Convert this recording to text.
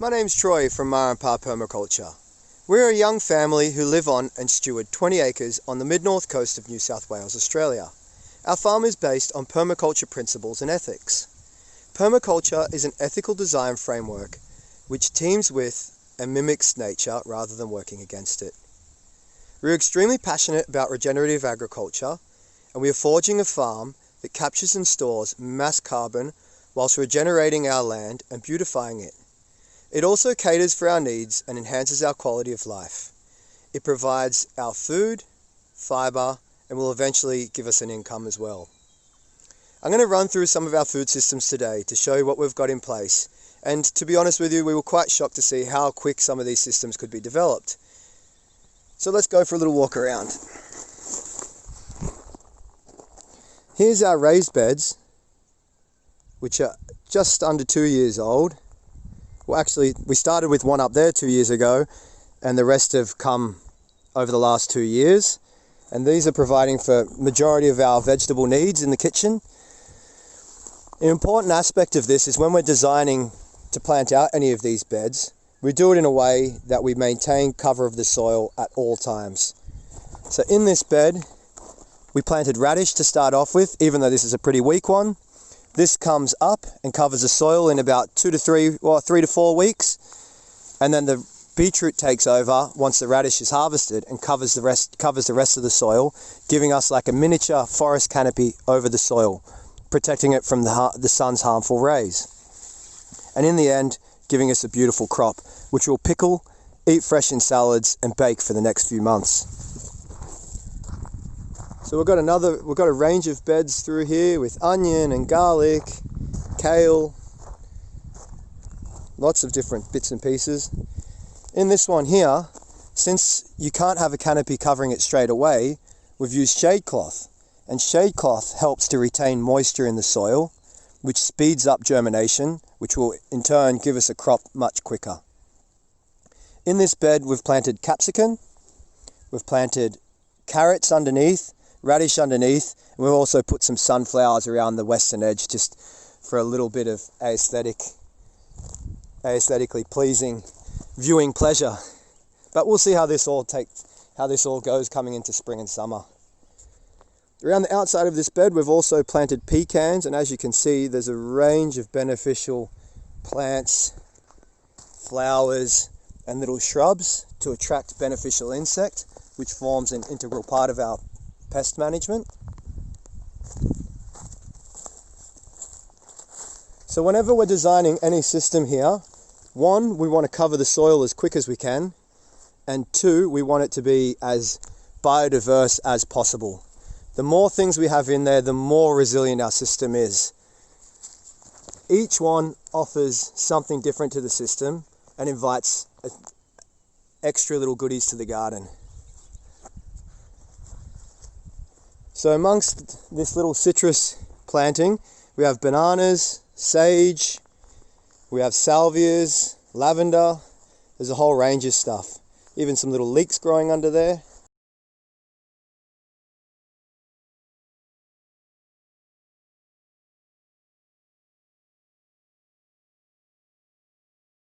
My name's Troy from Pa Permaculture. We're a young family who live on and steward 20 acres on the mid-north coast of New South Wales, Australia. Our farm is based on permaculture principles and ethics. Permaculture is an ethical design framework which teams with and mimics nature rather than working against it. We're extremely passionate about regenerative agriculture, and we are forging a farm that captures and stores mass carbon whilst regenerating our land and beautifying it. It also caters for our needs and enhances our quality of life. It provides our food, fibre, and will eventually give us an income as well. I'm going to run through some of our food systems today to show you what we've got in place. And to be honest with you, we were quite shocked to see how quick some of these systems could be developed. So let's go for a little walk around. Here's our raised beds, which are just under 2 years old. Well, actually, we started with one up there 2 years ago, and the rest have come over the last 2 years. And these are providing for majority of our vegetable needs in the kitchen. An important aspect of this is when we're designing to plant out any of these beds, we do it in a way that we maintain cover of the soil at all times. So in this bed, we planted radish to start off with, even though this is a pretty weak one. This comes up and covers the soil in about 3 to 4 weeks. And then the beetroot takes over once the radish is harvested and covers the rest of the soil, giving us like a miniature forest canopy over the soil, protecting it from the sun's harmful rays. And in the end, giving us a beautiful crop, which we'll pickle, eat fresh in salads, and bake for the next few months. So we've got a range of beds through here with onion and garlic, kale, lots of different bits and pieces. In this one here, since you can't have a canopy covering it straight away, we've used shade cloth. And shade cloth helps to retain moisture in the soil, which speeds up germination, which will in turn give us a crop much quicker. In this bed, we've planted capsicum, we've planted carrots underneath, radish underneath, and we've also put some sunflowers around the western edge just for a little bit of aesthetically pleasing viewing pleasure. But we'll see how this all goes coming into spring and summer. Around the outside of this bed, we've also planted pecans, and as you can see, there's a range of beneficial plants, flowers, and little shrubs to attract beneficial insect, which forms an integral part of our pest management. So whenever we're designing any system here, one, we want to cover the soil as quick as we can, and two, we want it to be as biodiverse as possible. The more things we have in there, the more resilient our system is. Each one offers something different to the system and invites extra little goodies to the garden. So amongst this little citrus planting, we have bananas, sage, we have salvias, lavender, there's a whole range of stuff. Even some little leeks growing under there.